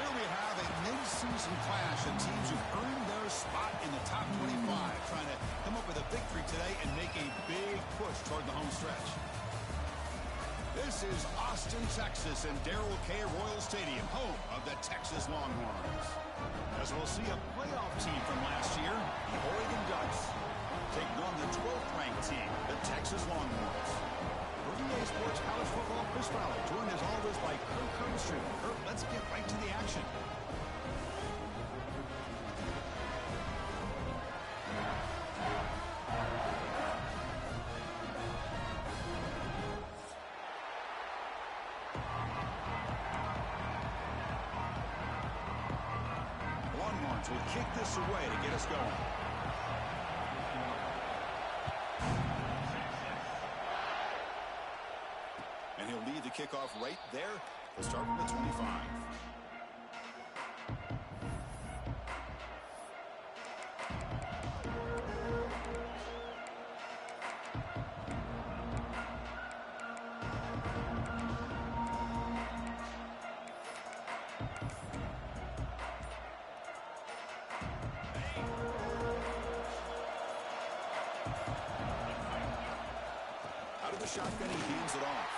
Here we have a mid-season clash of teams who've earned their spot in the top 25, trying to come up with a victory today and make a big push toward the home stretch. This is Austin, Texas, and Darrell K. Royal Stadium, home of the Texas Longhorns. As we'll see a playoff team from last year, the Oregon Ducks, taking on the 12th-ranked team, the Texas Longhorns. For EA Sports College Football, Chris Fowler, joined as always by Kirk Herbstreit. Kirk, let's get right to the action. Longhorns will kick this away to get us going. And he'll lead the kickoff right there. We'll start from the 25. Out of the shotgun, he hands it off.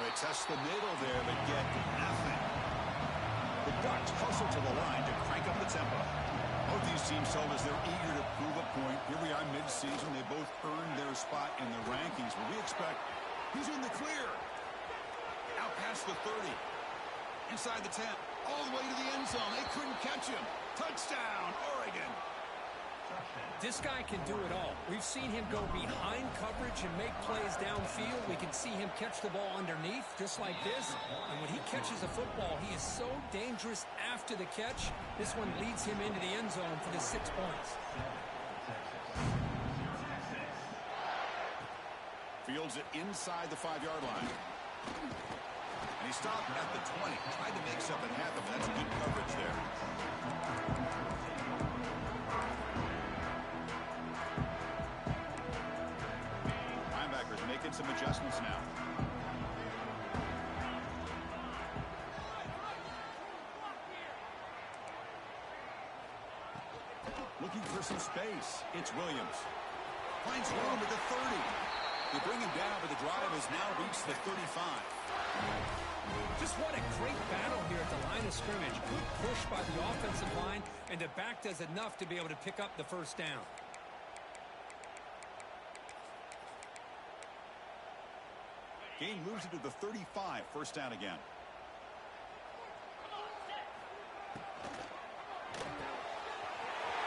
They test the middle there, but get nothing. The Ducks hustle to the line to crank up the tempo. Both these teams told us they're eager to prove a point. Here we are mid-season. They both earned their spot in the rankings. But we expect he's in the clear. Out past the 30. Inside the 10. All the way to the end zone. They couldn't catch him. Touchdown, Oregon. This guy can do it all. We've seen him go behind coverage and make plays downfield. We can see him catch the ball underneath, just like this. And when he catches a football, he is so dangerous after the catch. This one leads him into the end zone for the 6 points. Fields it inside the 5-yard line. And he stopped at the 20. Tried to make something happen, but that's good coverage there. Making some adjustments now. Looking for some space. It's Williams. Finds room at the 30. They bring him down, but the drive has now reached the 35. Just what a great battle here at the line of scrimmage. Good push by the offensive line, and the back does enough to be able to pick up the first down. Gain moves it to the 35. First down again.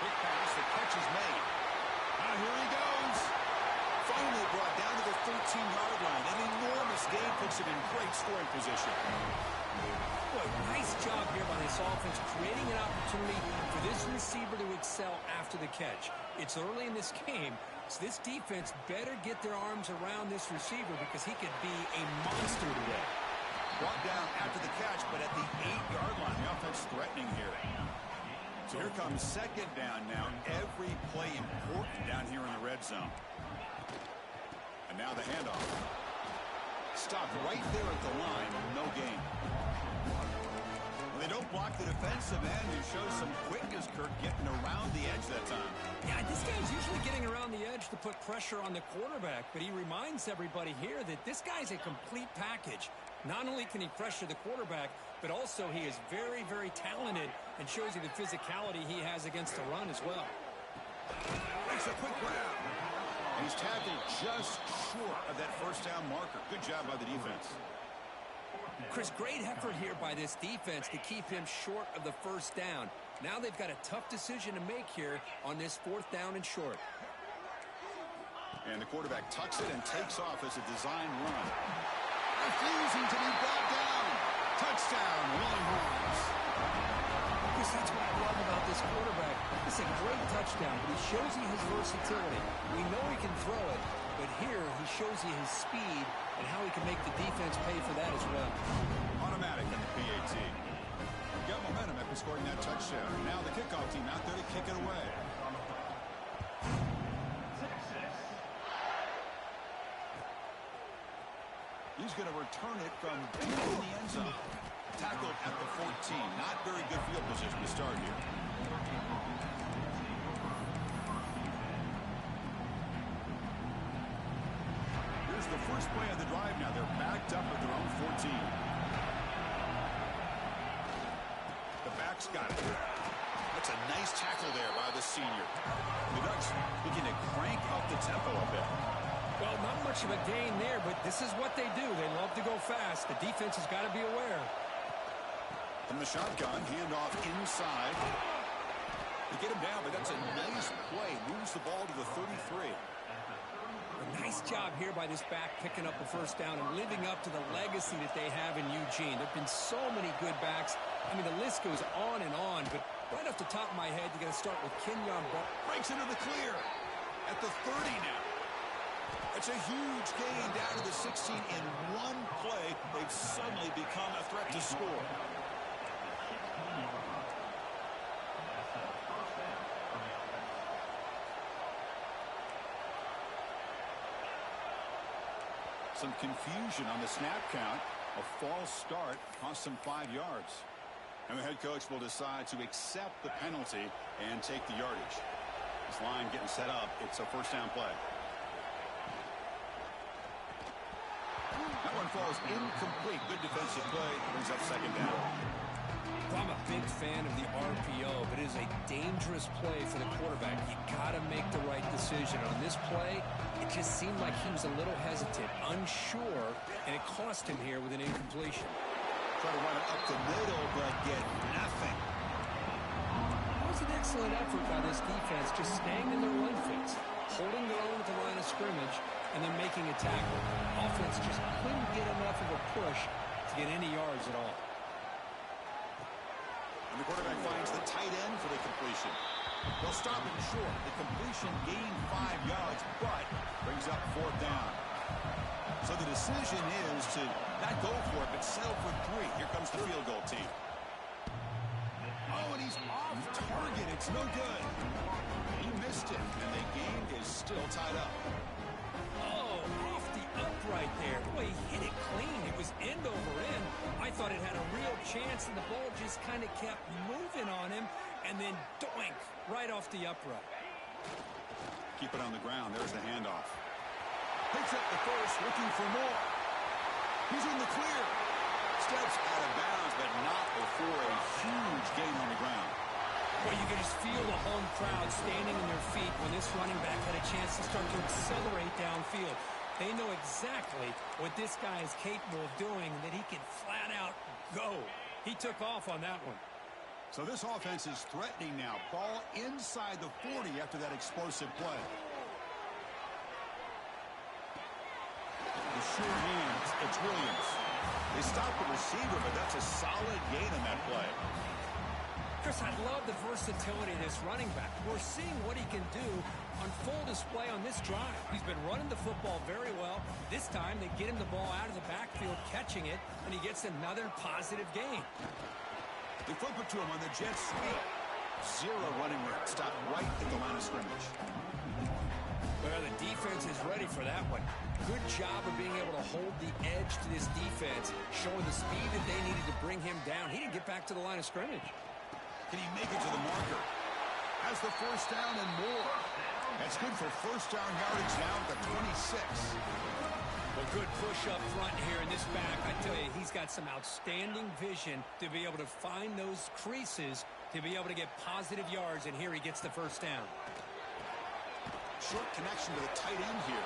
Quick pass. The catch is made. Now here he goes. Finally brought down to the 13-yard line. An enormous gain puts him in great scoring position. Boy, nice job here by this offense, creating an opportunity for this receiver to excel after the catch. It's early in this game, so this defense better get their arms around this receiver because he could be a monster today. Brought down after the catch, but at the 8-yard line, the offense threatening here. So here comes second down now. Every play important down here in the red zone. And now the handoff. Stopped right there at the line. No gain. Well, they don't block the defensive end, who shows some quickness, Kirk, getting around the edge that time. Yeah, this guy's usually getting around the edge to put pressure on the quarterback, but he reminds everybody here that this guy's a complete package. Not only can he pressure the quarterback, but also he is very, very talented and shows you the physicality he has against the run as well. Makes a quick grab. And he's tackled just short of that first down marker. Good job by the defense. Chris, great effort here by this defense to keep him short of the first down. Now they've got a tough decision to make here on this 4th down and short. And the quarterback tucks it and takes off as a design run. Refusing to be brought down. Touchdown, Longhorns. Chris, that's what I love about this quarterback. It's a great touchdown, but he shows you his versatility. We know he can throw it, but here he shows you his speed and how he can make the defense pay for that as well. Automatic on the PAT. Got momentum after scoring that touchdown. Now the kickoff team out there to kick it away. He's going to return it from deep in the end zone. Tackled at the 14. Not very good field position to start here. Here's the first play of the drive now. They're backed up at their own 14. The back's got it. That's a nice tackle there by the senior. The Ducks looking to crank up the tempo a bit. Well, not much of a gain there, but this is what they do. They love to go fast. The defense has got to be aware. From the shotgun, handoff inside. They get him down, but that's a nice play. Moves the ball to the 33. A nice job here by this back picking up a first down and living up to the legacy that they have in Eugene. There have been so many good backs. I mean, the list goes on and on, but right off the top of my head, you got to start with Kenyon Barr. Breaks into the clear at the 30 now. It's a huge gain down to the 16 in one play. They've suddenly become a threat to score. Some confusion on the snap count. A false start cost them 5 yards. And the head coach will decide to accept the penalty and take the yardage. This line getting set up. It's a first down play. That one falls incomplete. Good defensive play. Brings up second down. I'm a big fan of the RPO, but it is a dangerous play for the quarterback. You got to make the right decision. On this play, it just seemed like he was a little hesitant, unsure, and it cost him here with an incompletion. Try to run it up the middle, but get nothing. That was an excellent effort by this defense, just staying in their run fits, holding their own at the line of scrimmage, and then making a tackle. Offense just couldn't get enough of a push to get any yards at all. And the quarterback finds the tight end for the completion. They'll stop him short. The completion gained 5 yards, but brings up fourth down. So the decision is to not go for it, but settle for 3. Here comes the field goal team. Oh, and he's off target. It's no good. He missed it, and the game is still tied up. Oh, off the upright there. Boy, he hit it clean. It was end over end. I thought it had a real chance, and the ball just kind of kept moving on him, and then doink, right off the upright. Keep it on the ground. There's the handoff. Picks up the first, looking for more. He's in the clear. Steps out of bounds, but not before a huge gain on the ground. Well, you can just feel the home crowd standing in their feet when this running back had a chance to start to accelerate downfield. They know exactly what this guy is capable of doing and that he can flat out go. He took off on that one. So this offense is threatening now. Ball inside the 40 after that explosive play. The sure hands, it's Williams. They stop the receiver, but that's a solid gain on that play. Chris, I love the versatility of this running back. We're seeing what he can do on full display on this drive. He's been running the football very well. This time, they get him the ball out of the backfield, catching it, and he gets another positive gain. They flip it to him on the jet sweep. 0 running room. Stop right at the line of scrimmage. Well, the defense is ready for that one. Good job of being able to hold the edge to this defense, showing the speed that they needed to bring him down. He didn't get back to the line of scrimmage. Can he make it to the marker? Has the first down and more. That's good for first down yardage now at the 26. Well, good push up front here in this back. I tell you, he's got some outstanding vision to be able to find those creases, to be able to get positive yards, and here he gets the first down. Short connection to the tight end here.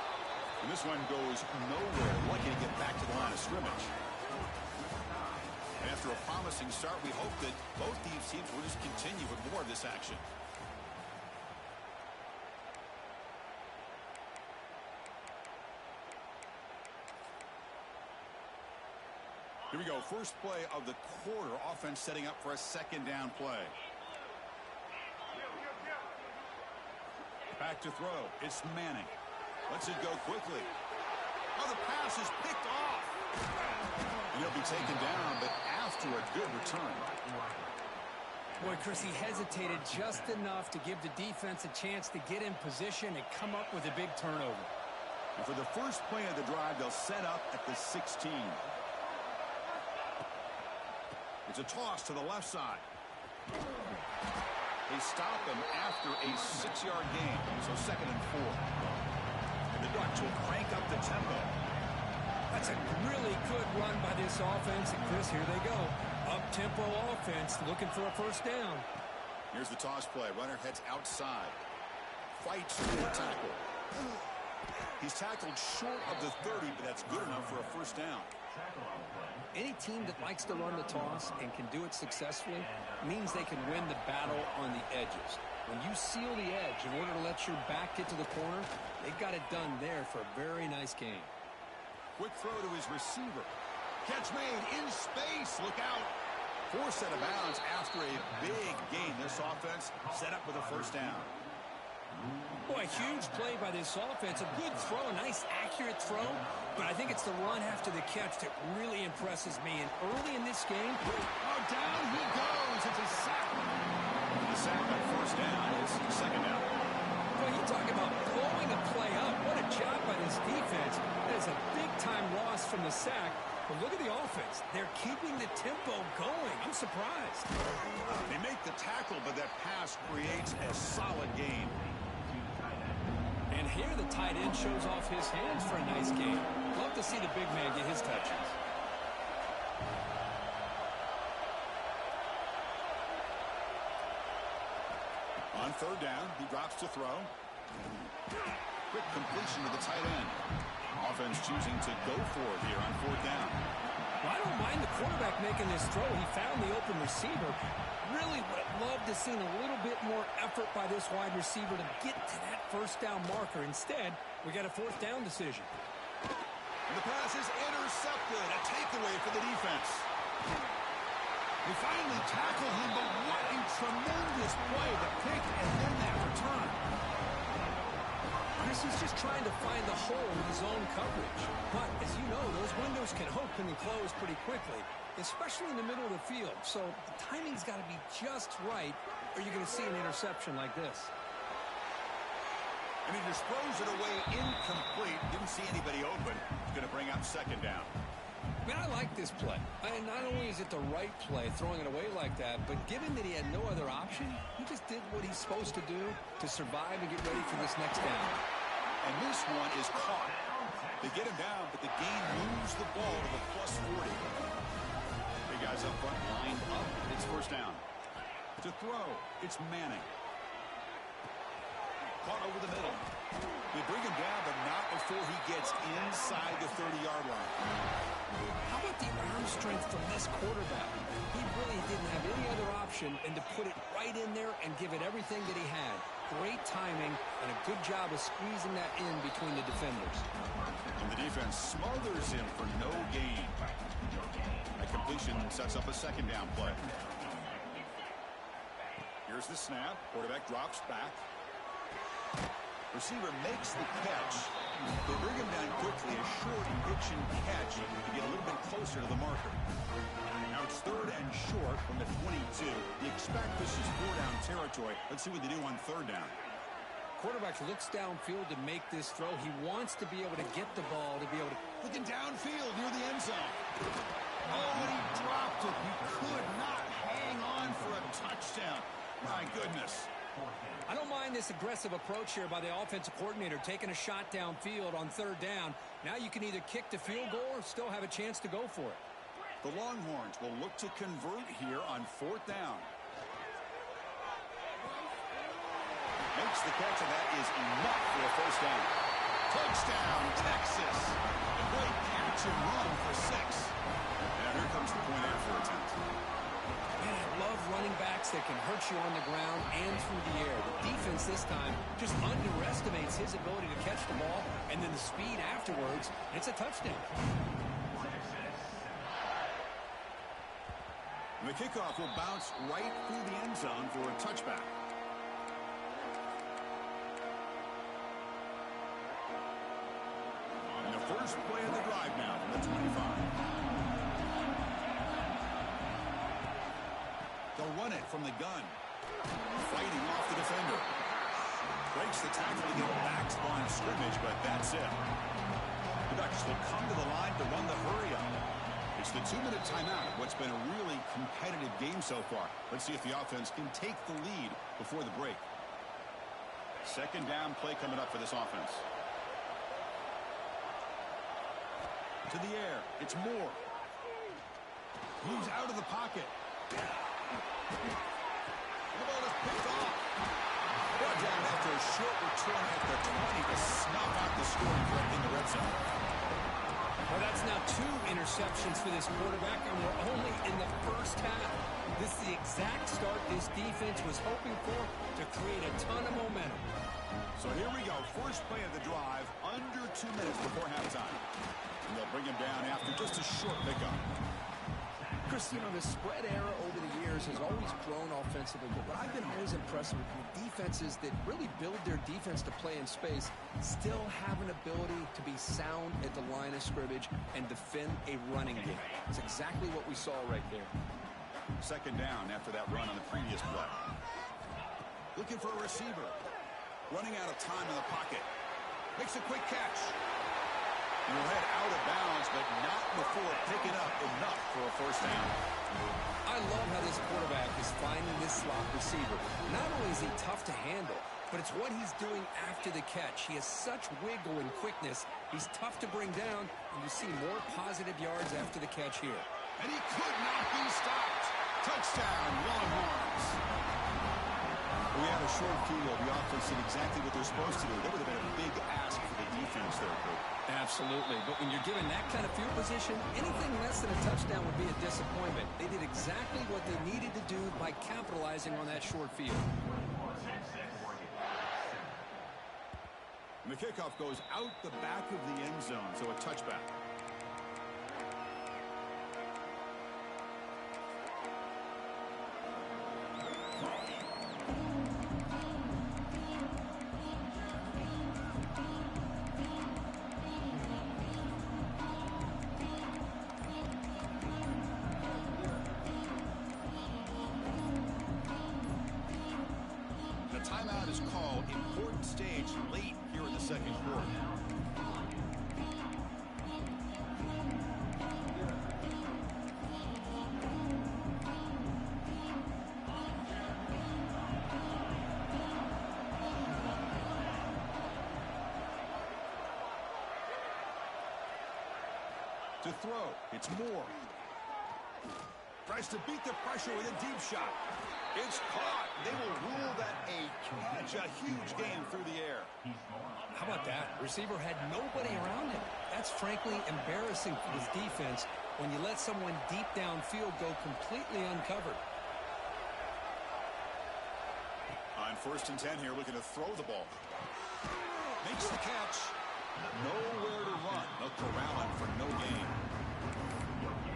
And this one goes nowhere. Lucky to get back to the line of scrimmage. And after a promising start, we hope that both these teams will just continue with more of this action. Here we go. First play of the quarter. Offense setting up for a second down play. Back to throw. It's Manning. Lets it go quickly. Oh, the pass is picked off. And he'll be taken down, but after a good return. Boy, Chris, he hesitated just enough to give the defense a chance to get in position and come up with a big turnover. And for the first play of the drive, they'll set up at the 16. It's a toss to the left side. They stop him after a 6-yard gain, so 2nd and 4. And the Ducks will crank up the tempo. That's a really good run by this offense. And Chris, here they go. Up-tempo offense looking for a first down. Here's the toss play. Runner heads outside. Fights for the tackle. He's tackled short of the 30, but that's good enough for a first down. Any team that likes to run the toss and can do it successfully means they can win the battle on the edges. When you seal the edge in order to let your back get to the corner, they've got it done there for a very nice gain. Quick throw to his receiver. Catch made in space. Look out. Forced out of bounds after a big gain. This offense set up with a first down. Boy, huge play by this offense. A good throw, a nice accurate throw. But I think it's the run after the catch that really impresses me. And early in this game, oh, down he goes. It's a sack. The sack on first down is 2nd down. Well, you talk about blowing a play up. What a job by this defense. That is a big-time loss from the sack. But look at the offense. They're keeping the tempo going. I'm surprised. They make the tackle, but that pass creates a solid gain. And here the tight end shows off his hands for a nice game. Love to see the big man get his touches. On 3rd down, he drops to throw. Quick completion to the tight end. Offense choosing to go for it here on 4th down. Well, I don't mind the quarterback making this throw. He found the open receiver. Really would have loved to see a little bit more effort by this wide receiver to get to that first down marker. Instead, we got a 4th down decision. And the pass is intercepted. A takeaway for the defense. They finally tackled him, but what a tremendous play. The pick and then that return. Chris, he's just trying to find the hole in his own coverage. But, as you know, those windows can open and close pretty quickly, especially in the middle of the field. So the timing's got to be just right, or you're going to see an interception like this. And he just throws it away incomplete. Didn't see anybody open. Going to bring up 2nd down. Man, I like this play. And not only is it the right play, throwing it away like that, but given that he had no other option, he just did what he's supposed to do to survive and get ready for this next down. And this one is caught. They get him down, but the gain moves the ball to the +40. Big guys up front lined up. It's first down. To throw, it's Manning. Caught over the middle. They bring him down, but not before he gets inside the 30-yard line. How about the arm strength from this quarterback? He really didn't have any other option than to put it right in there and give it everything that he had. Great timing and a good job of squeezing that in between the defenders. And the defense smothers him for no gain. A completion sets up a 2nd down play. Here's the snap. Quarterback drops back. Receiver makes the catch. They bring him down quickly. A short pitch and catch to get a little bit closer to the marker. Now it's 3rd and short from the 22. You expect this is 4-down territory. Let's see what they do on 3rd down. Quarterback looks downfield to make this throw. He wants to be able to get the ball, to be able to... Looking downfield near the end zone. Oh, and he dropped it. He could not hang on for a touchdown. My goodness. I don't mind this aggressive approach here by the offensive coordinator, taking a shot downfield on 3rd down. Now you can either kick the field goal or still have a chance to go for it. The Longhorns will look to convert here on 4th down. Makes the catch, and that is enough for a first down. Touchdown, Texas. A great catch and run for 6. And here comes the point after attempt. Man, I love running backs that can hurt you on the ground and through the air. The defense this time just underestimates his ability to catch the ball, and then the speed afterwards, it's a touchdown. And the kickoff will bounce right through the end zone for a touchback. And the first play of the drive now from the 25. They'll run it from the gun. Fighting off the defender. Breaks the tackle to get back to the line of scrimmage, but that's it. The Ducks will come to the line to run the hurry up. It's the 2-minute timeout. What's been a really competitive game so far. Let's see if the offense can take the lead before the break. Second down play coming up for this offense. To the air. It's Moore. Moves out of the pocket. The ball is picked off. Brought down after a short return at the 20 to snuff out the scoring threat in the red zone. Well, that's now 2 interceptions for this quarterback, and we're only in the first half. This is the exact start this defense was hoping for to create a ton of momentum. So here we go. First play of the drive, under 2 minutes before halftime. And they'll bring him down after just a short pickup. Chris, you know, the spread era over the years has always grown offensively, but what I've been always impressed with defenses that really build their defense to play in space still have an ability to be sound at the line of scrimmage and defend a running game. It's exactly what we saw right there. Second down after that run on the previous play. Looking for a receiver. Running out of time in the pocket. Makes a quick catch. He'll head out of bounds, but not before picking up enough for a first down. I love how this quarterback is finding this slot receiver. Not only is he tough to handle, but it's what he's doing after the catch. He has such wiggle and quickness. He's tough to bring down, and you see more positive yards after the catch here. And he could not be stopped. Touchdown, Longhorns. We had a short field. The offense did exactly what they're supposed to do. That would have been a big ask for the defense there, Coach. Absolutely. But when you're given that kind of field position, anything less than a touchdown would be a disappointment. They did exactly what they needed to do by capitalizing on that short field. And the kickoff goes out the back of the end zone, so a touchback. Timeout is called. Important stage late here in the second quarter. To throw, it's Moore. Tries to beat the pressure with a deep shot. It's caught. They will rule that a catch. A huge game through the air. How about that? Receiver had nobody around him. That's frankly embarrassing for his defense when you let someone deep downfield go completely uncovered. On 1st and 10 here, looking to throw the ball. Makes the catch. Nowhere to run. They'll corral him for no gain.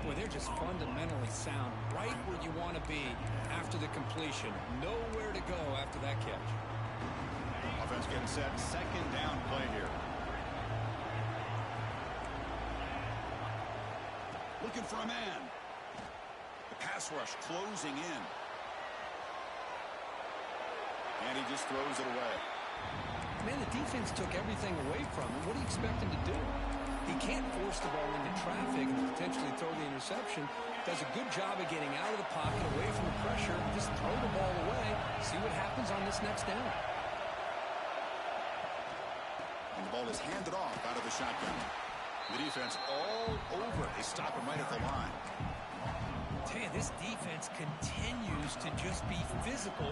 Boy, they're just fundamentally sound, right where you want to be after the completion. Nowhere to go after that catch. Offense getting set. Second down play here. Looking for a man. The pass rush closing in. And he just throws it away. Man, the defense took everything away from him. What do you expect him to do? He can't force the ball into traffic and potentially throw the interception. Does a good job of getting out of the pocket, away from the pressure. Just throw the ball away. See what happens on this next down. And the ball is handed off out of the shotgun. The defense all over. They stop him right at the line. Tell you, this defense continues to just be physical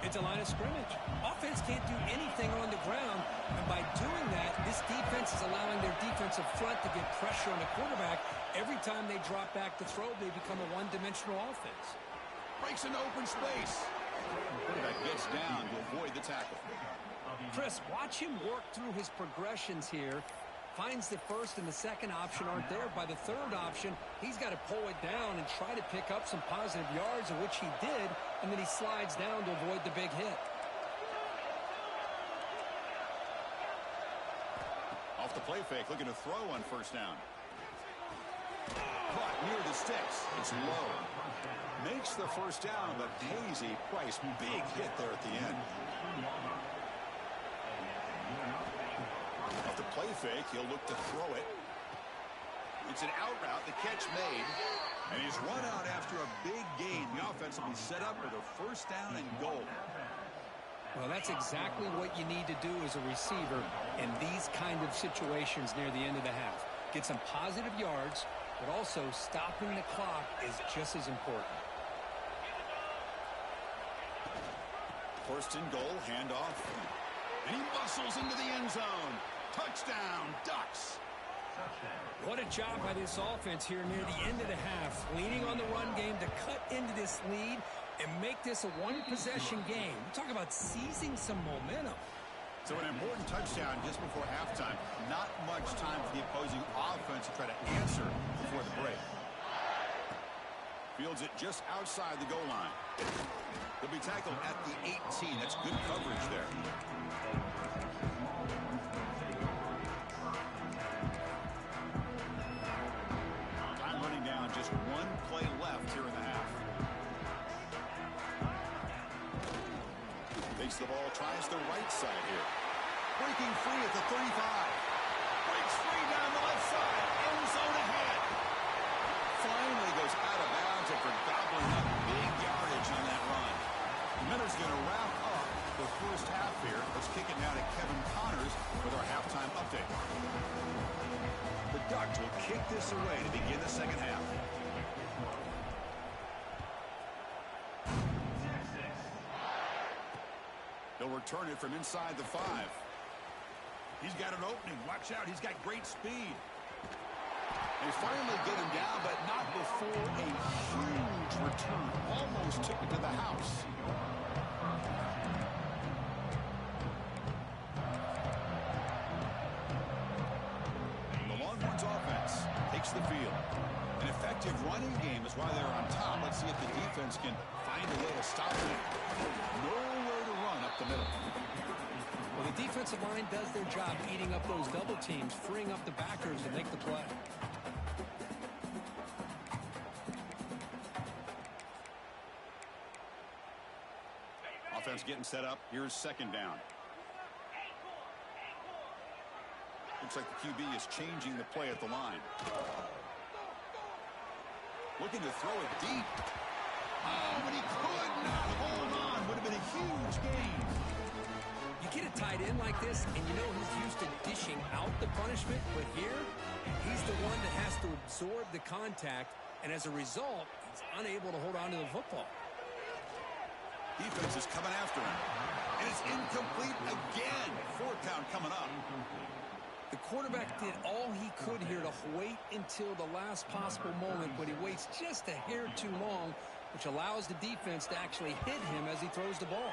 at the line of scrimmage. Offense can't do anything on the ground, and by doing that, this defense is allowing their defensive front to get pressure on the quarterback. Every time they drop back to throw, they become a one-dimensional offense. Breaks into open space. The quarterback gets down to avoid the tackle. Chris, watch him work through his progressions here. Finds the first and the second option aren't there. By the third option, he's got to pull it down and try to pick up some positive yards, of which he did, and then he slides down to avoid the big hit. Off the play fake, looking to throw on 1st down. Caught near the sticks. It's low. Makes the 1st down, but pays a price. Big hit there at the end. Off the play fake, he'll look to throw it. It's an out route, the catch made. And he's run out after a big gain. The offense will be set up with a first down and goal. Well, that's exactly what you need to do as a receiver in these kind of situations near the end of the half. Get some positive yards, but also stopping the clock is just as important. First and goal, handoff. And he muscles into the end zone. Touchdown, Ducks. What a job by this offense here near the end of the half, leaning on the run game to cut into this lead and make this a one-possession game. Talk about seizing some momentum. So an important touchdown just before halftime. Not much time for the opposing offense to try to answer before the break. Fields it just outside the goal line. He'll be tackled at the 18. That's good coverage there. Time running down. Just one play left here in the half. Takes the ball, tries the right side here. Breaking free at the 35. Breaks free down the left side. End zone ahead. Finally goes out of bounds after gobbling up big yardage on that run. Miller's going to wrap up the first half here. Let's kick it now to Kevin Connors with our halftime update. The Ducks will kick this away to begin the second half. They'll return it from inside the 5. He's got an opening. Watch out. He's got great speed. They finally get him down, but not before a huge return. Almost took it to the house. The Longhorns offense takes the field. An effective running game is why they're on top. Let's see if the defense can find a way to stop it. Nowhere to run up the middle. Well, the defensive line does their job eating up those double teams, freeing up the backers to make the play. Offense getting set up. Here's second down. Looks like the QB is changing the play at the line. Looking to throw it deep. Oh, but he could not hold on. Would have been a huge gain. You get a tight end like this, and you know he's used to dishing out the punishment, but here, he's the one that has to absorb the contact, and as a result, he's unable to hold on to the football. Defense is coming after him. And it's incomplete again. Fourth down coming up. The quarterback did all he could here to wait until the last possible moment, but he waits just a hair too long, which allows the defense to actually hit him as he throws the ball.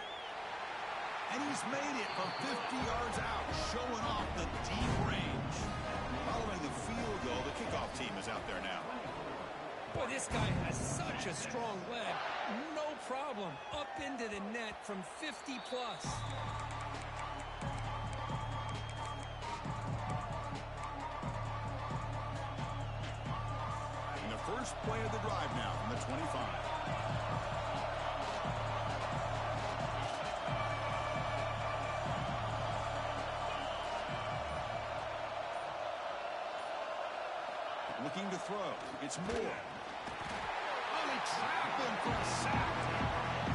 And he's made it from 50 yards out, showing off the deep range. Following the field goal, the kickoff team is out there now. Boy, this guy has such a strong leg. No problem. Up into the net from 50 plus. And the first play of the drive now from the 25. Looking to throw. It's Moore. Oh, they trap him for a sack.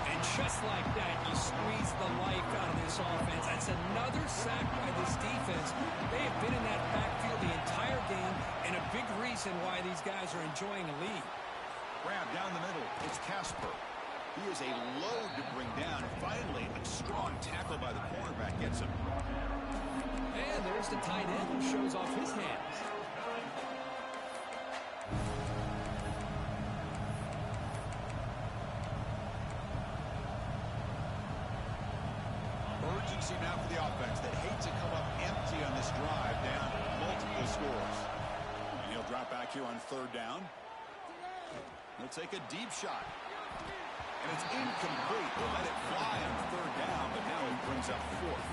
And just like that, you squeeze the life out of this offense. That's another sack by this defense. They have been in that backfield the entire game, and a big reason why these guys are enjoying a lead. Grab down the middle. It's Casper. He is a load to bring down. Finally, a strong tackle by the cornerback gets him. And there's the tight end who shows off his hands. Urgency now for the offense that hate to come up empty on this drive, down multiple scores. And he'll drop back here on third down. He'll take a deep shot. And it's incomplete. They'll let it fly on third down, but now he brings up fourth.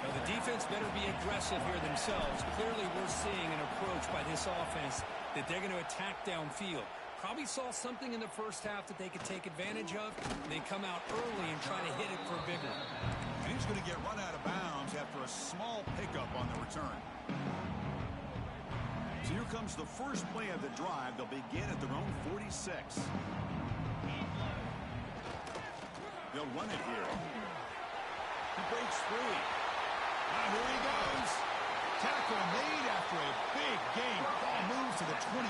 Now the defense better be aggressive here themselves. Clearly we're seeing an approach by this offense that they're going to attack downfield. Probably saw something in the first half that they could take advantage of. They come out early and try to hit it for a big one. And he's going to get run out of bounds after a small pickup on the return. So here comes the first play of the drive. They'll begin at their own 46. They'll run it here. He breaks free. Now here he goes. Tackle made after a big gain. Ball moves to the 21.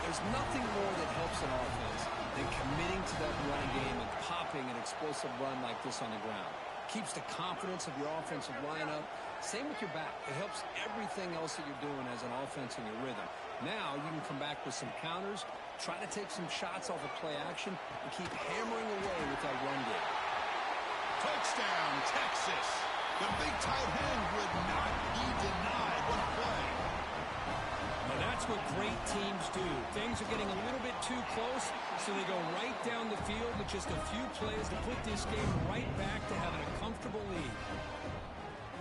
There's nothing more that helps an offense than committing to that run game and popping an explosive run like this on the ground. Keeps the confidence of your offensive lineup. Same with your back. It helps everything else that you're doing as an offense in your rhythm. Now you can come back with some counters, try to take some shots off of play action, and keep hammering away with that run game. Touchdown, Texas. The big tight end would not be denied. What a play. Well, that's what great teams do. Things are getting a little bit too close, so they go right down the field with just a few plays to put this game right back to having a comfortable lead.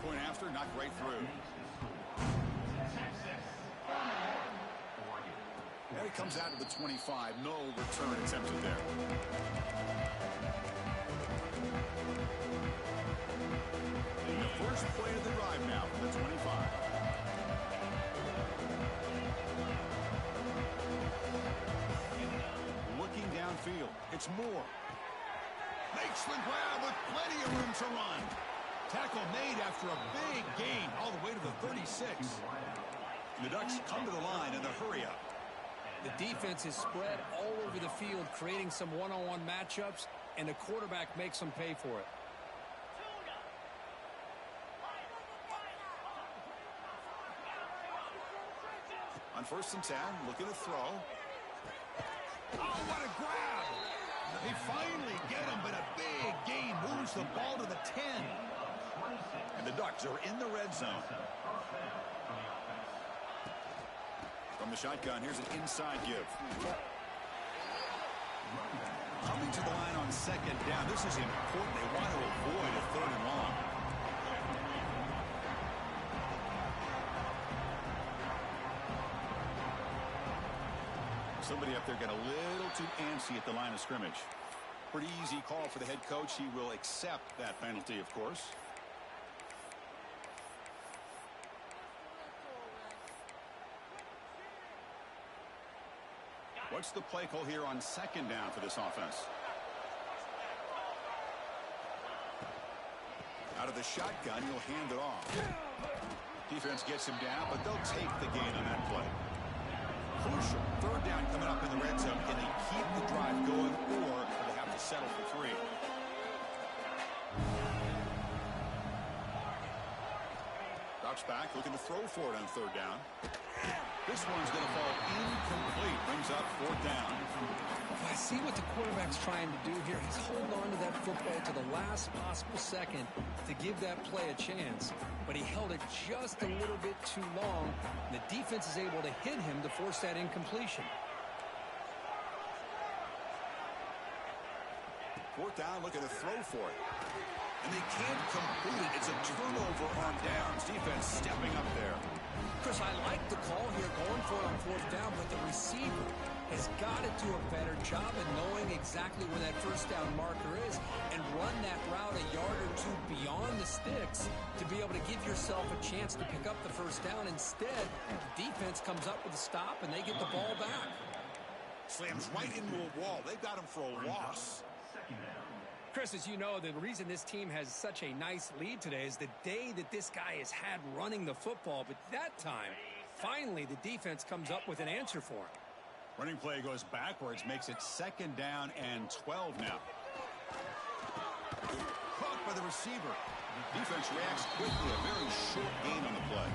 Point after, knocked right through. And he comes out of the 25. No return attempted there. And the first play of the drive now from the 25. Looking downfield. It's Moore. Makes the grab with plenty of room to run. Tackle made after a big gain all the way to the 36. And the Ducks come to the line in the hurry up. The defense is spread all over the field, creating some one-on-one matchups, and the quarterback makes them pay for it. On 1st and 10, looking to throw. Oh, what a grab! They finally get him, but a big gain moves the ball to the 10. And the Ducks are in the red zone. From the shotgun, here's an inside give. Coming to the line on 2nd down. This is important. They want to avoid a 3rd and long. Somebody up there got a little too antsy at the line of scrimmage. Pretty easy call for the head coach. He will accept that penalty, of course. What's the play call here on 2nd down for this offense? Out of the shotgun, he'll hand it off. Defense gets him down, but they'll take the gain on that play. Crucial 3rd down coming up in the red zone. Can they keep the drive going, or will they have to settle for 3? Drops back, looking to throw for it on 3rd down. This one's going to fall incomplete. Brings up 4th down. I see what the quarterback's trying to do here. He's holding on to that football to the last possible second to give that play a chance. But he held it just a little bit too long. And the defense is able to hit him to force that incompletion. 4th down, looking to throw for it. And they can't complete it. It's a turnover on downs. Defense stepping up there. Chris, I like the call here going for it on 4th down, but the receiver has got to do a better job of knowing exactly where that 1st down marker is and run that route a yard or 2 beyond the sticks to be able to give yourself a chance to pick up the 1st down. Instead, the defense comes up with a stop and they get the ball back. Slams right into a wall. They've got him for a loss. Chris, as you know, the reason this team has such a nice lead today is the day that this guy has had running the football. But that time, finally, the defense comes up with an answer for him. Running play goes backwards, makes it 2nd down and 12 now. Caught by the receiver. Defense reacts quickly. A very short gain on the play.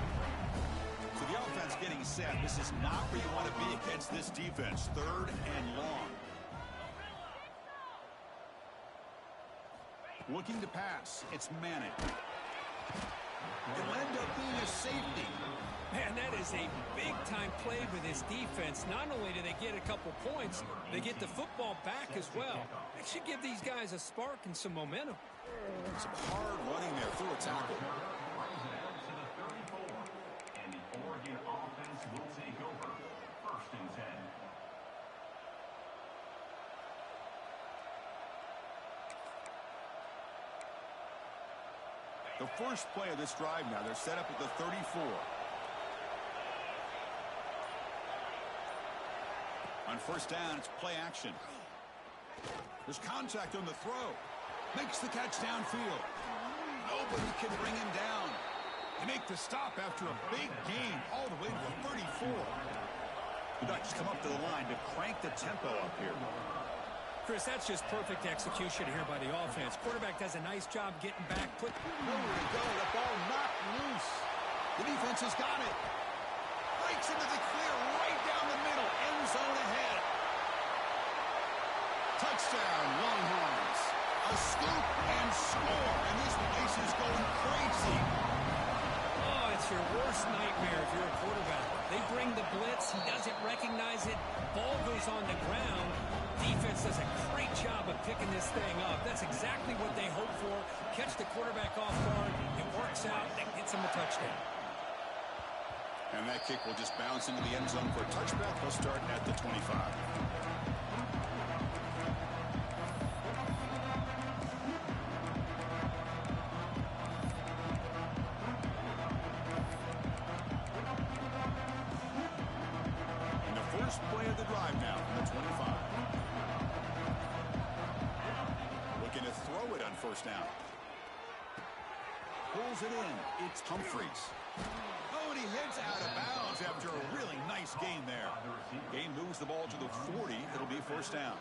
So the offense getting set. This is not where you want to be against this defense. 3rd and long. Looking to pass. It's Manning. It'll end up being a safety. Man, that is a big-time play for this defense. Not only do they get a couple points, they get the football back as well. That should give these guys a spark and some momentum. Some hard running there through a tackle. And the Oregon offense will take over. 1st and 10. The first play of this drive now, they're set up at the 34. On first down, it's play action. There's contact on the throw. Makes the catch downfield. Nobody can bring him down. They make the stop after a big gain all the way to the 34. The Ducks come up to the line to crank the tempo up here. Chris, that's just perfect execution here by the offense. Quarterback does a nice job getting back. Nowhere to go. The ball knocked loose. The defense has got it. Breaks into the clear right down the middle. End zone ahead. Touchdown, Longhorns. A scoop and score. And this place is going crazy. Oh, it's your worst nightmare if you're a quarterback. They bring the blitz. He doesn't recognize it. Ball goes on the ground. Defense does a great job of picking this thing up. That's exactly what they hope for. Catch the quarterback off guard. It works out. That gets him a touchdown. And that kick will just bounce into the end zone for a touchback. He'll start at the 25. And the first play of the drive now from the 25. Looking to throw it on first down. Pulls it in. It's Humphreys. Oh, and he heads out of bounds after a really nice gain there. Gain moves the ball to the 40. It'll be first down.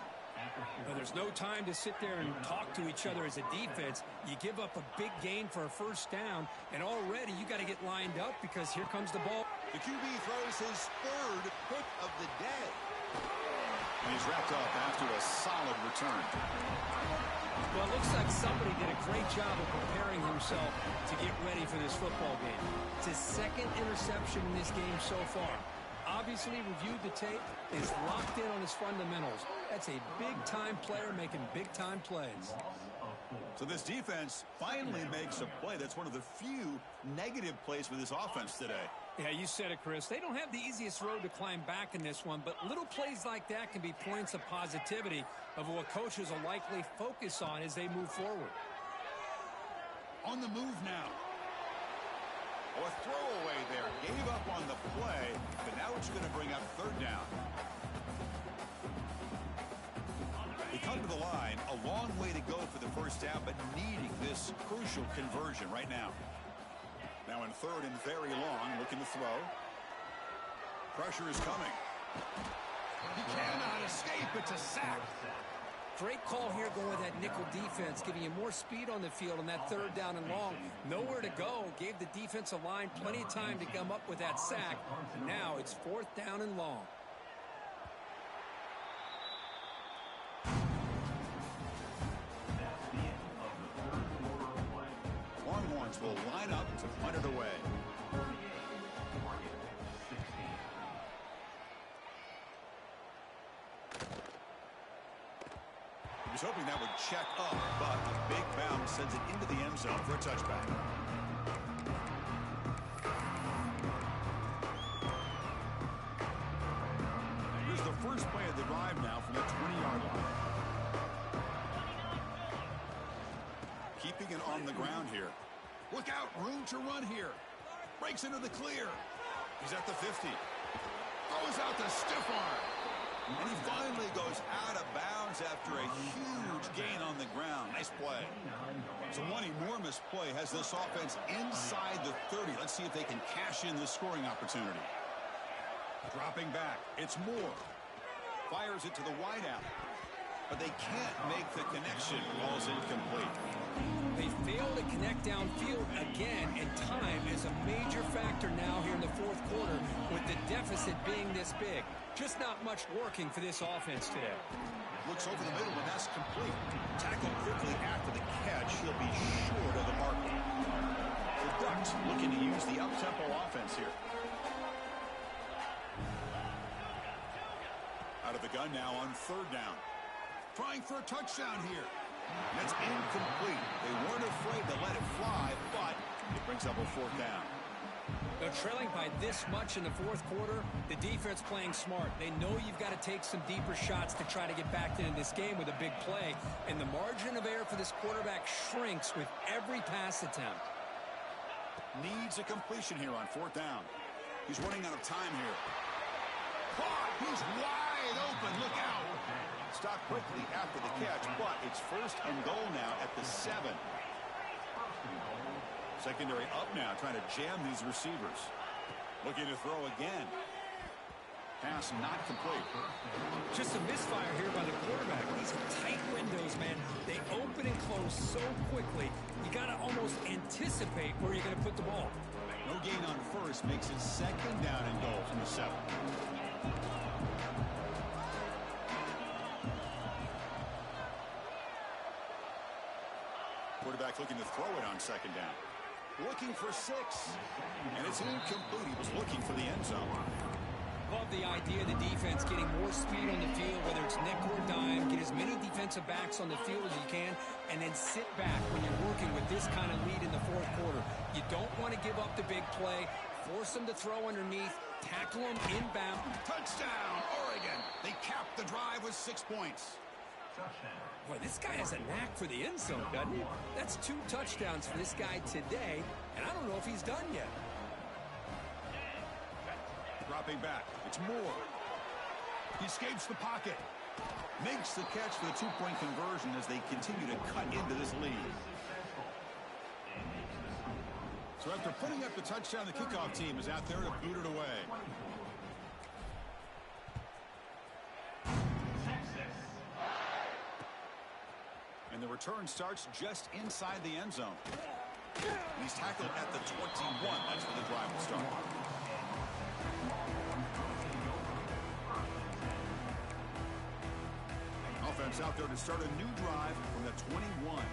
Well, there's no time to sit there and talk to each other as a defense. You give up a big gain for a first down, and already you got to get lined up because here comes the ball. The QB throws his third pick of the day. And he's wrapped up after a solid return. Well, it looks like somebody did a great job of preparing himself to get ready for this football game. It's his second interception in this game so far. Obviously reviewed the tape, is locked in on his fundamentals. That's a big-time player making big-time plays. So this defense finally makes a play. That's one of the few negative plays for this offense today. Yeah, you said it, Chris. They don't have the easiest road to climb back in this one, but little plays like that can be points of positivity of what coaches will likely focus on as they move forward. On the move now. A throwaway there. Gave up on the play, but now it's going to bring up third down. They come to the line, a long way to go for the first down, but needing this crucial conversion right now. Now in third and very long, looking to throw. Pressure is coming. He cannot escape. It's a sack. Great call here going with that nickel defense, giving you more speed on the field on that third down and long. Nowhere to go. Gave the defensive line plenty of time to come up with that sack. And now it's fourth down and long. Longhorns will line up to punt it away. He was hoping that would check up, but a big bounce sends it into the end zone for a touchback. Here's the first play of the drive now from the 20-yard line. Keeping it on the ground here. Look out, room to run here. Breaks into the clear. He's at the 50. Throws out the stiff arm. And he finally goes out of bounds after a huge gain on the ground. Nice play. So one enormous play has this offense inside the 30. Let's see if they can cash in the scoring opportunity. Dropping back. It's Moore. Fires it to the wideout. But they can't make the connection. Ball's incomplete. They fail to connect downfield again, and time is a major factor now here in the fourth quarter with the deficit being this big. Just not much working for this offense today. Looks over the middle, and that's complete. Tackled quickly after the catch. He'll be short of the mark. The Ducks looking to use the up-tempo offense here. Out of the gun now on third down. Trying for a touchdown here. That's incomplete. They weren't afraid to let it fly, but it brings up a fourth down. They're trailing by this much in the fourth quarter. The defense playing smart. They know you've got to take some deeper shots to try to get back into this game with a big play. And the margin of error for this quarterback shrinks with every pass attempt. Needs a completion here on fourth down. He's running out of time here. Caught. He's wide Wide open. Look out. Stop quickly after the catch, but it's 1st and goal now at the 7. Secondary up now, trying to jam these receivers. Looking to throw again. Pass not complete. Just a misfire here by the quarterback. These are tight windows, man. They open and close so quickly. You got to almost anticipate where you're going to put the ball. No gain on first makes it 2nd down and goal from the 7. Quarterback looking to throw it on 2nd down. Looking for 6. And it's incomplete. He was looking for the end zone. Love the idea of the defense getting more speed on the field, whether it's nickel or dime. Get as many defensive backs on the field as you can, and then sit back when you're working with this kind of lead in the 4th quarter. You don't want to give up the big play. Force them to throw underneath. Tackle them inbound. Touchdown, Oregon. They capped the drive with 6 points. Boy, this guy has a knack for the end zone, doesn't he? That's 2 touchdowns for this guy today, and I don't know if he's done yet. Dropping back. It's Moore. He escapes the pocket. Makes the catch for the 2-point conversion as they continue to cut into this lead. So after putting up the touchdown, the kickoff team is out there to boot it away. And the return starts just inside the end zone. He's tackled at the 21. That's where the drive will start. Offense out there to start a new drive from the 21.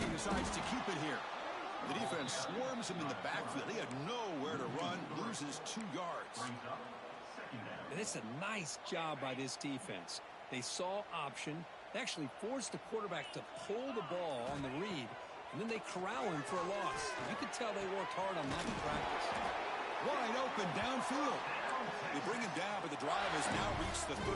He decides to keep it here. The defense swarms him in the backfield. He had nowhere to run, loses 2 yards. And it's a nice job by this defense. They saw option. They actually forced the quarterback to pull the ball on the read, and then they corral him for a loss. You could tell they worked hard on that in practice. Wide open downfield. They bring him down, but the drive has now reached the 35.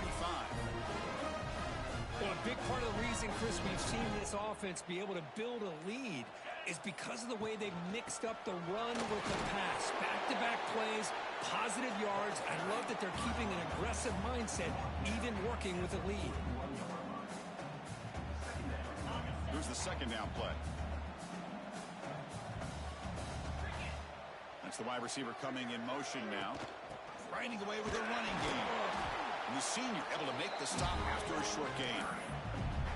Well, a big part of the reason, Chris, we've seen this offense be able to build a lead is because of the way they've mixed up the run with the pass. Back-to-back plays, positive yards. I love that they're keeping an aggressive mindset, even working with a lead. Here's the 2nd down play. That's the wide receiver coming in motion now. Grinding away with a running game. And the senior able to make the stop after a short gain.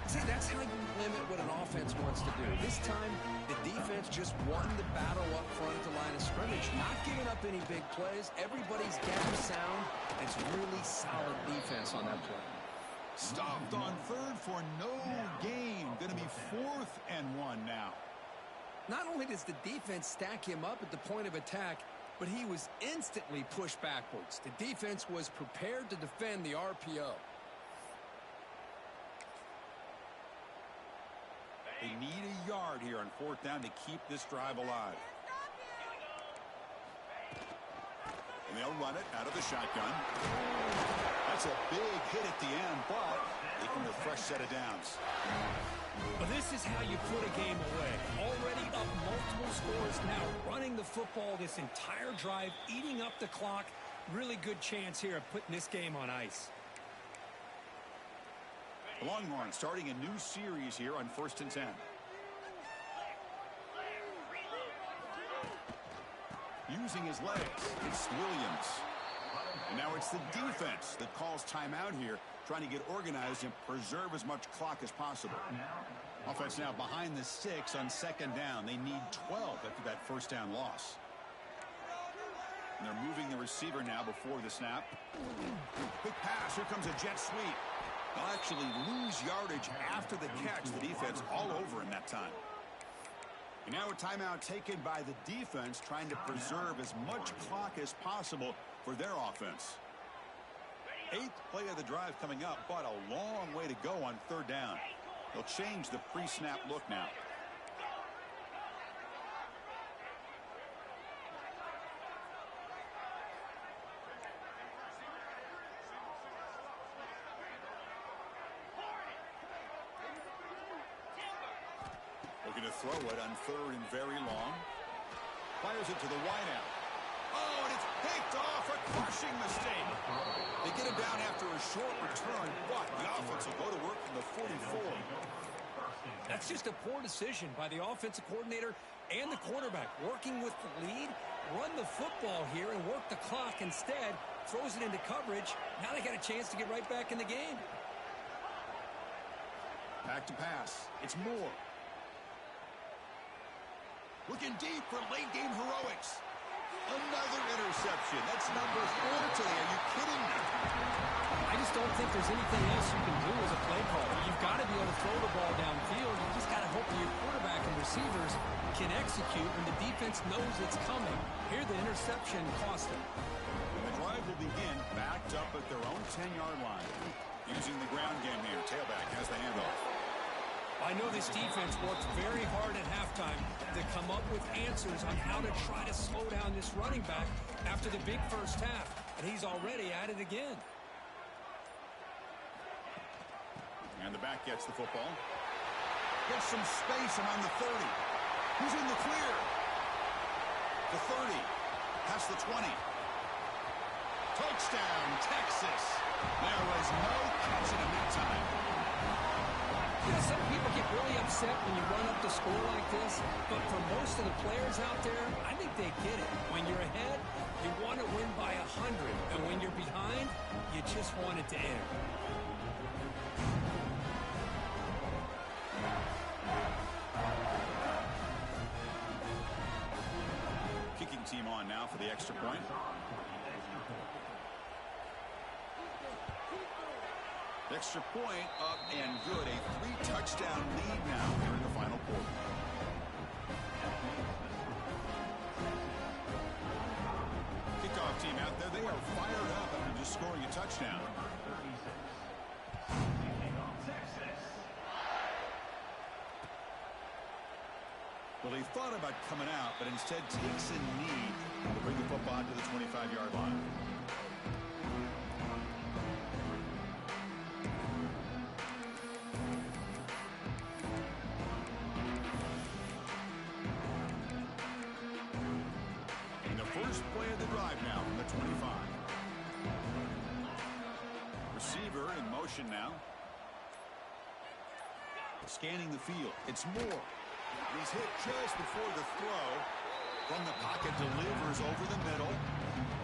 See, that's how you limit what an offense wants to do. This time, the defense just won the battle up front at the line of scrimmage. Not giving up any big plays. Everybody's gap sound. It's really solid defense on that play. Stopped on 3rd for no gain. Going to be 4th and 1 now. Not only does the defense stack him up at the point of attack, but he was instantly pushed backwards. The defense was prepared to defend the RPO. They need a yard here on 4th down to keep this drive alive. And they'll run it out of the shotgun. That's a big hit at the end, but they can a fresh set of downs. Well, this is how you put a game away. Already up multiple scores, now running the football this entire drive, eating up the clock. Really good chance here of putting this game on ice. The Longhorns starting a new series here on 1st and 10. Using his legs, it's Williams. And now it's the defense that calls timeout here, trying to get organized and preserve as much clock as possible. Offense now behind the 6 on 2nd down. They need 12 after that 1st down loss. And they're moving the receiver now before the snap. Quick pass. Here comes a jet sweep. They'll actually lose yardage after the catch. The defense all over him that time. And now a timeout taken by the defense, trying to preserve as much clock as possible for their offense. 8th play of the drive coming up, but a long way to go on 3rd down. They'll change the pre-snap look now. Looking to throw it on 3rd and very long. Fires it to the wideout. Oh, and it's picked off. A crushing mistake. They get him down after a short return, but the offense will go to work from the 44. That's just a poor decision by the offensive coordinator and the quarterback. Working with the lead, run the football here and work the clock instead. Throws it into coverage. Now they got a chance to get right back in the game. Back to pass. It's Moore. Looking deep for late-game heroics. Another interception. That's number 4 today. Are you kidding me? I just don't think there's anything else you can do as a play caller. You've got to be able to throw the ball downfield. You just got to hope your quarterback and receivers can execute when the defense knows it's coming. Here, the interception cost them. And the drive will begin backed up at their own 10-yard line. Using the ground game here. Tailback has the handoff. I know this defense worked very hard at halftime to come up with answers on how to try to slow down this running back after the big first half. And he's already at it again. And the back gets the football. Gets some space around the 30. He's in the clear. The 30. Past the 20. Touchdown, Texas. There was no catching him that time. You know, some people get really upset when you run up the score like this, but for most of the players out there, I think they get it. When you're ahead, you want to win by 100, and when you're behind, you just want it to end. Kicking team on now for the extra point. Extra point up and good. A 3-touchdown lead now here in the final quarter. Kickoff team out there. They are fired up after just scoring a touchdown. Well, he thought about coming out, but instead takes a knee to bring the football to the 25-yard line. First play of the drive now from the 25. Receiver in motion now. Scanning the field. It's Moore. He's hit just before the throw. From the pocket, delivers over the middle.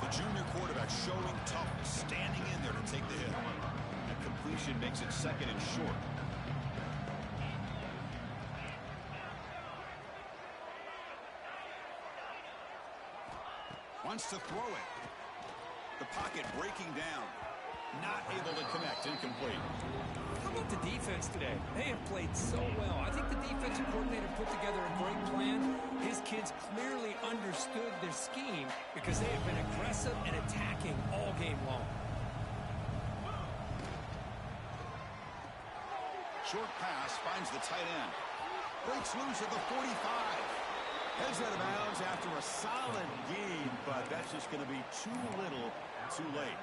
The junior quarterback showing toughness, standing in there to take the hit. And completion makes it second and short. Wants to throw it. The pocket breaking down. Not able to connect. Incomplete. How about the defense today? They have played so well. I think the defensive coordinator put together a great plan. His kids clearly understood their scheme because they have been aggressive and attacking all game long. Short pass finds the tight end. Breaks loose at the 45. Heads out of bounds after a solid game, but that's just going to be too little, too late.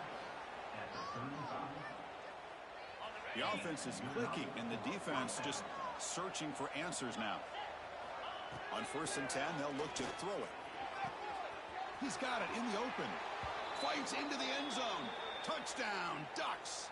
The offense is clicking, and the defense just searching for answers now. On 1st and 10, they'll look to throw it. He's got it in the open. Fights into the end zone. Touchdown, Ducks.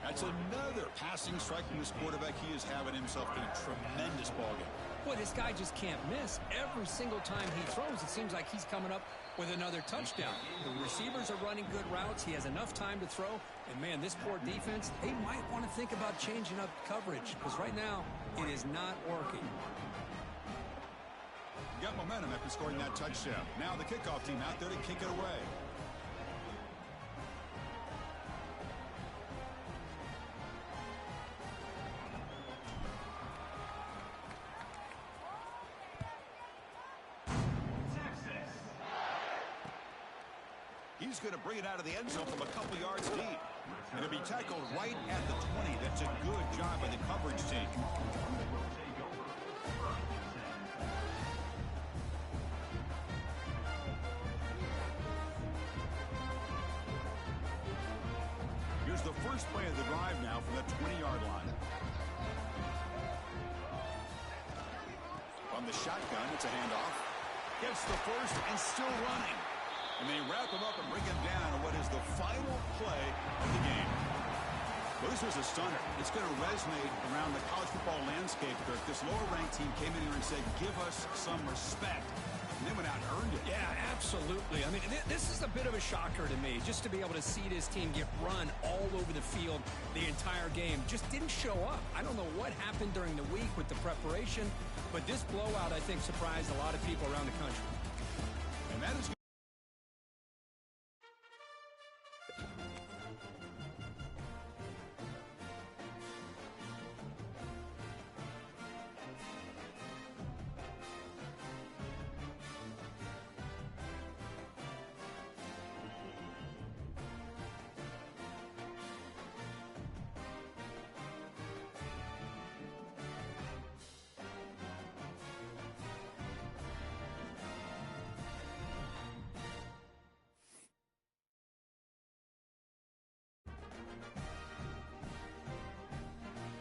That's another passing strike from this quarterback. He is having himself a tremendous ballgame. Boy, this guy just can't miss. Every single time he throws, it seems like he's coming up with another touchdown. The receivers are running good routes. He has enough time to throw. And, man, this poor defense, they might want to think about changing up coverage because right now it is not working. Got momentum after scoring that touchdown. Now the kickoff team out there to kick it away. He's going to bring it out of the end zone from a couple yards deep. And it'll be tackled right at the 20. That's a good job by the coverage team. Here's the first play of the drive now from the 20-yard line. From the shotgun, it's a handoff. Gets the first and still running. And they wrap him up and bring him down on what is the final play of the game. Well, this was a stunner. It's going to resonate around the college football landscape, Kirk. This lower-ranked team came in here and said, give us some respect. And they went out and earned it. Yeah, absolutely. I mean, this is a bit of a shocker to me, just to be able to see this team get run all over the field the entire game. Just didn't show up. I don't know what happened during the week with the preparation, but this blowout, I think, surprised a lot of people around the country. And that is